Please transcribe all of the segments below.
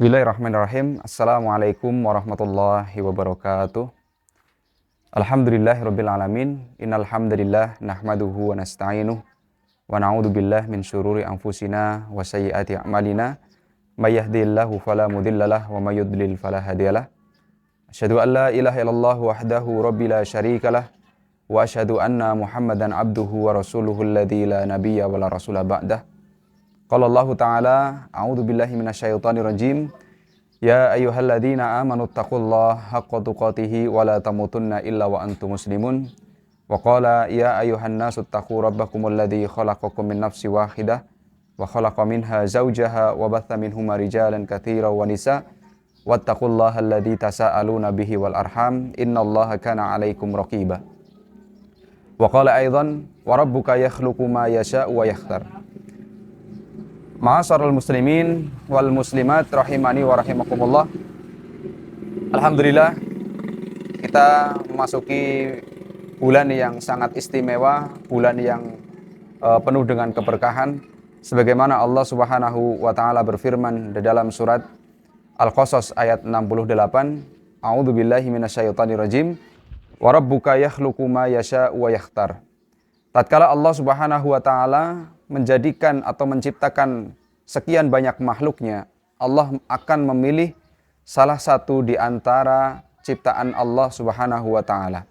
Bismillahirrahmanirrahim. Assalamualaikum warahmatullahi wabarakatuh. Alhamdulillahirabbil alamin. Innal hamdalillah nahmaduhu wa nasta'inuhu wa na'udzu billahi min syururi anfusina wa sayyiati a'malina. May yahdihillahu fala mudhillalah wa may yudlil fala hadiyalah. Asyhadu an la ilaha illallah wahdahu rabbil la syarikalah wa asyhadu anna Muhammadan abduhu wa rasuluhu alladzi la nabiyya wa la rasula ba'dah. Qala Allah Ta'ala, a'udzu billahi minasyaitonir rajim. Ya ayyuhalladzina amanu taqullaha haqqa tuqatih wa la tamutunna illa wa antum muslimun. Wa qala ya ayyuhan nasu taqu rabbakumul ladzi khalaqakum min nafsin wahidah wa khalaqa minha zawjaha wa batha minhuma rijalan katsiran wa nisaa wattaqullaha alladzi tasaaluna bihi wal arham innallaha kana 'alaikum raqiba. Wa qala aidan wa rabbuka yakhluqu ma yasha'u wa yakhtar. Ma'asyiral muslimin wal muslimat rahimani wa rahimakumullah. Alhamdulillah kita memasuki bulan yang sangat istimewa, bulan yang penuh dengan keberkahan, sebagaimana Allah Subhanahu wa taala berfirman di dalam surat Al-Qasas ayat 68, A'udzu billahi minasyaitonir rajim. Wa rabbuka yakhluqu ma yasha'u wa yakhtar. Tatkala Allah Subhanahu wa taala menjadikan atau menciptakan sekian banyak makhluknya, Allah akan memilih salah satu di antara ciptaan Allah Subhanahu wa taala.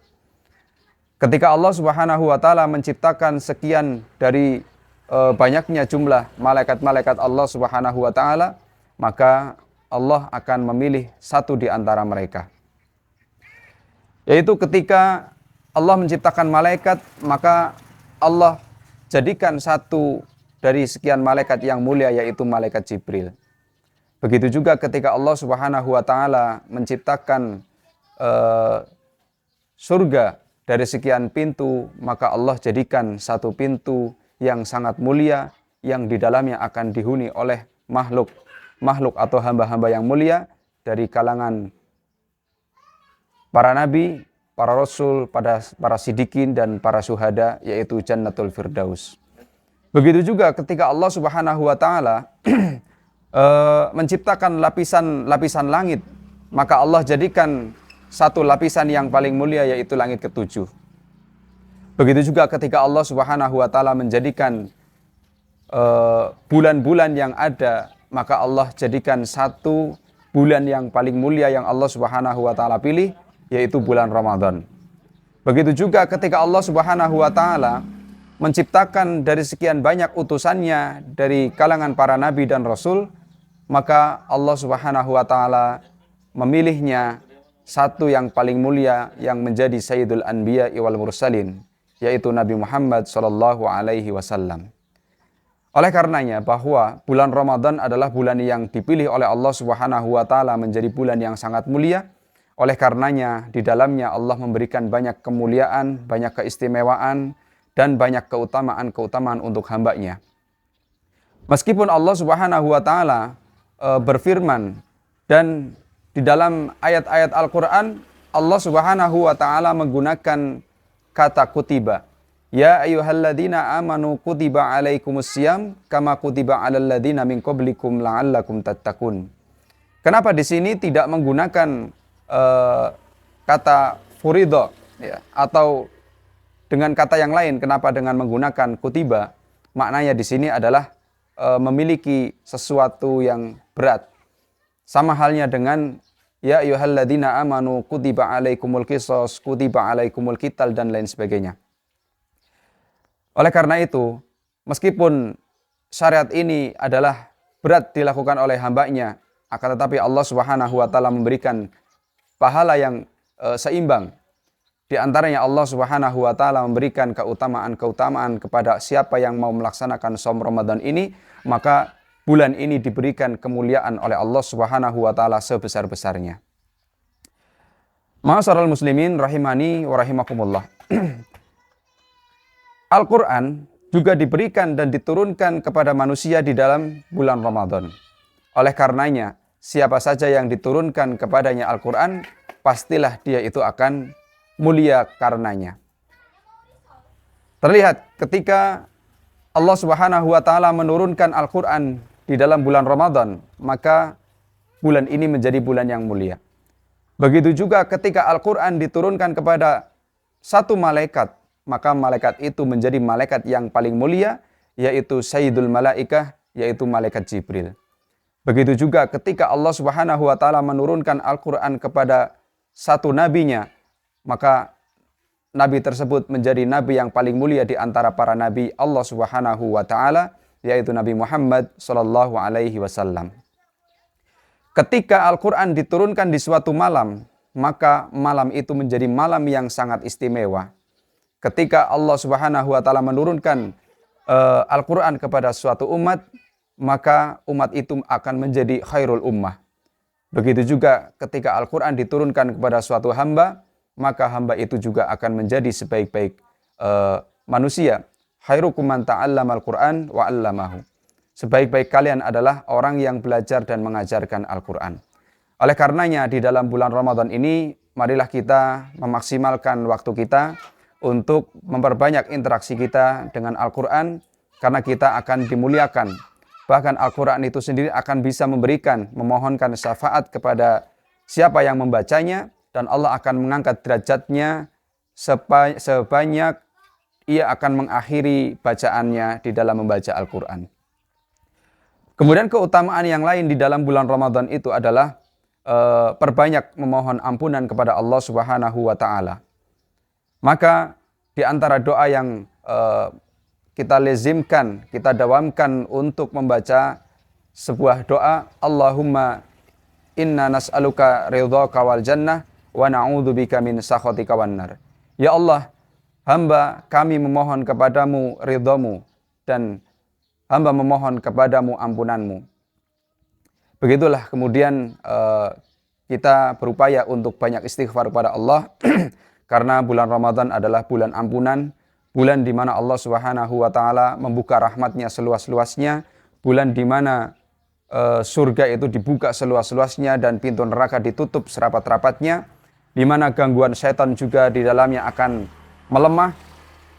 Ketika Allah Subhanahu wa taala menciptakan sekian dari banyaknya jumlah malaikat-malaikat Allah Subhanahu wa taala, maka Allah akan memilih satu di antara mereka. Yaitu ketika Allah menciptakan malaikat, maka Allah jadikan satu dari sekian malaikat yang mulia, yaitu malaikat Jibril. Begitu juga ketika Allah Subhanahu wa taala menciptakan surga dari sekian pintu, maka Allah jadikan satu pintu yang sangat mulia, yang di dalamnya akan dihuni oleh makhluk atau hamba-hamba yang mulia dari kalangan para nabi, para rasul, para siddiqin dan para syuhada, yaitu Jannatul Firdaus. Begitu juga ketika Allah Subhanahu wa taala menciptakan lapisan langit, maka Allah jadikan satu lapisan yang paling mulia, yaitu langit ketujuh. Begitu juga ketika Allah Subhanahu wa taala menjadikan bulan-bulan yang ada, maka Allah jadikan satu bulan yang paling mulia yang Allah Subhanahu wa taala pilih, yaitu bulan Ramadan. Begitu juga ketika Allah Subhanahu wa taala menciptakan dari sekian banyak utusannya dari kalangan para nabi dan rasul, maka Allah Subhanahu wa taala memilihnya satu yang paling mulia yang menjadi Sayyidul Anbiya wal Mursalin, yaitu Nabi Muhammad sallallahu alaihi wasallam. Oleh karenanya bahwa bulan Ramadan adalah bulan yang dipilih oleh Allah Subhanahu wa taala menjadi bulan yang sangat mulia. Oleh karenanya di dalamnya Allah memberikan banyak kemuliaan, banyak keistimewaan, dan banyak keutamaan-keutamaan untuk hambanya. Meskipun Allah Subhanahu wa taala berfirman, dan di dalam ayat-ayat Al-Quran Allah Subhanahu wa taala menggunakan kata kutiba. Ya ayyuhalladzina amanu kutiba alaikumusiyam kama kutiba alal ladzina min qablikum la'allakum tattaqun. Kenapa di sini tidak menggunakan kata furidho, ya, atau dengan kata yang lain? Kenapa dengan menggunakan kutiba? Maknanya di sini adalah memiliki sesuatu yang berat. Sama halnya dengan ya ayyuhalladzina amanu kutiba alaikumul qisas, kutiba alaikumul qital, dan lain sebagainya. Oleh karena itu, meskipun syariat ini adalah berat dilakukan oleh hambanya, akan tetapi Allah Subhanahu wa taala memberikan pahala yang seimbang. Di antaranya Allah Subhanahu wa taala memberikan keutamaan-keutamaan kepada siapa yang mau melaksanakan shaum Ramadan ini, maka bulan ini diberikan kemuliaan oleh Allah Subhanahu wa taala sebesar-besarnya. Ma'asyiral muslimin rahimani wa rahimakumullah. Al-Qur'an juga diberikan dan diturunkan kepada manusia di dalam bulan Ramadan. Oleh karenanya, siapa saja yang diturunkan kepadanya Al-Quran, pastilah dia itu akan mulia karenanya. Terlihat ketika Allah Subhanahu wa taala menurunkan Al-Quran di dalam bulan Ramadan, maka bulan ini menjadi bulan yang mulia. Begitu juga ketika Al-Quran diturunkan kepada satu malaikat, maka malaikat itu menjadi malaikat yang paling mulia, yaitu Sayyidul Malaikah, yaitu malaikat Jibril. Begitu juga ketika Allah Subhanahu wa taala menurunkan Al-Quran kepada satu nabinya, maka nabi tersebut menjadi nabi yang paling mulia di antara para nabi Allah Subhanahu wa taala, yaitu Nabi Muhammad sallallahu alaihi wasallam. Ketika Al-Quran diturunkan di suatu malam, maka malam itu menjadi malam yang sangat istimewa. Ketika Allah Subhanahu wa taala menurunkan Al-Quran kepada suatu umat, maka umat itu akan menjadi khairul ummah. Begitu juga ketika Al-Quran diturunkan kepada suatu hamba, maka hamba itu juga akan menjadi sebaik-baik manusia. Khairukum man ta'allama al-Quran wa 'allamahu. Sebaik-baik kalian adalah orang yang belajar dan mengajarkan Al-Quran. Oleh karenanya di dalam bulan Ramadan ini, marilah kita memaksimalkan waktu kita untuk memperbanyak interaksi kita dengan Al-Quran, karena kita akan dimuliakan. Bahkan Al-Quran itu sendiri akan bisa memohonkan syafaat kepada siapa yang membacanya, dan Allah akan mengangkat derajatnya sebanyak ia akan mengakhiri bacaannya di dalam membaca Al-Quran. Kemudian keutamaan yang lain di dalam bulan Ramadan itu adalah perbanyak memohon ampunan kepada Allah Subhanahu wa taala. Maka di antara doa yang kita lazimkan, kita dawamkan untuk membaca sebuah doa, Allahumma inna nas'aluka ridhaka wal jannah wa na'udzubika min sakhatika wan nar. Ya Allah, hamba kami memohon kepadamu ridhamu dan hamba memohon kepadamu ampunanmu. Begitulah kemudian kita berupaya untuk banyak istighfar kepada Allah karena bulan Ramadan adalah bulan ampunan, bulan di mana Allah Subhanahu wa taala membuka rahmatnya seluas-luasnya, bulan di mana surga itu dibuka seluas-luasnya dan pintu neraka ditutup serapat-rapatnya, di mana gangguan setan juga di dalamnya akan melemah.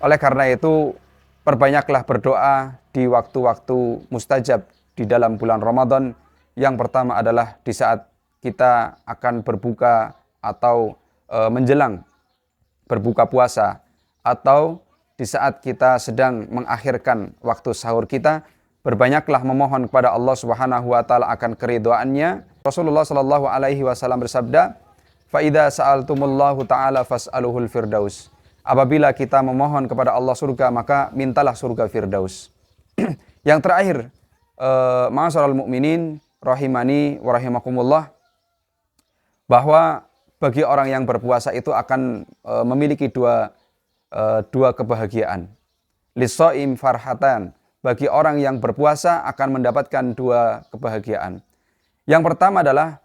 Oleh karena itu, perbanyaklah berdoa di waktu-waktu mustajab di dalam bulan Ramadan. Yang pertama adalah di saat kita akan berbuka atau menjelang berbuka puasa, atau di saat kita sedang mengakhirkan waktu sahur kita, berbanyaklah memohon kepada Allah Subhanahu wa taala akan keridhaannya. Rasulullah sallallahu alaihi wasallam bersabda, "Fa idza sa'altumullahu ta'ala fas'aluhul firdaus." Apabila kita memohon kepada Allah surga, maka mintalah surga Firdaus. Yang terakhir, ma'asyiral mukminin rahimani wa rahimakumullah, bahwa bagi orang yang berpuasa itu akan memiliki dua kebahagiaan. Lis-shaim farhatan. Bagi orang yang berpuasa akan mendapatkan dua kebahagiaan. Yang pertama adalah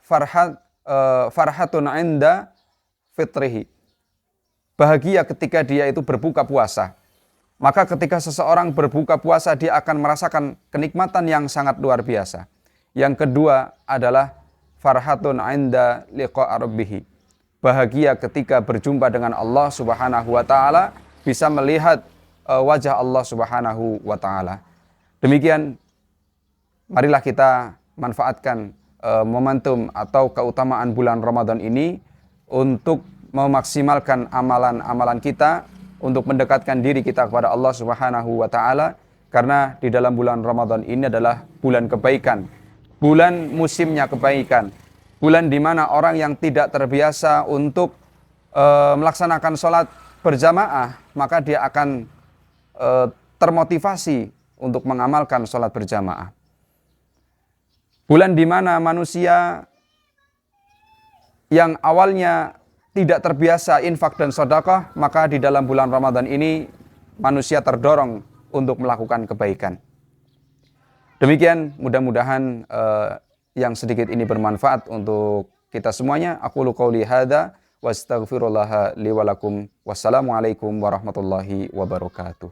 farhatun 'inda fitrihi. Bahagia ketika dia itu berbuka puasa. Maka ketika seseorang berbuka puasa, dia akan merasakan kenikmatan yang sangat luar biasa. Yang kedua adalah farhatun 'inda liqa'i rabbih. Bahagia ketika berjumpa dengan Allah Subhanahu wa taala, bisa melihat wajah Allah Subhanahu wa taala. Demikian, marilah kita manfaatkan momentum atau keutamaan bulan Ramadan ini untuk memaksimalkan amalan-amalan kita, untuk mendekatkan diri kita kepada Allah Subhanahu wa taala, karena di dalam bulan Ramadan ini adalah bulan kebaikan, bulan musimnya kebaikan, bulan di mana orang yang tidak terbiasa untuk melaksanakan sholat berjamaah, maka dia akan termotivasi untuk mengamalkan sholat berjamaah. Bulan di mana manusia yang awalnya tidak terbiasa infak dan sedekah, maka di dalam bulan Ramadan ini manusia terdorong untuk melakukan kebaikan. Demikian, mudah-mudahan yang sedikit ini bermanfaat untuk kita semuanya. Aqulu qouli hadza wa astaghfirullah li wa lakum. Wassalamualaikum warahmatullahi wabarakatuh.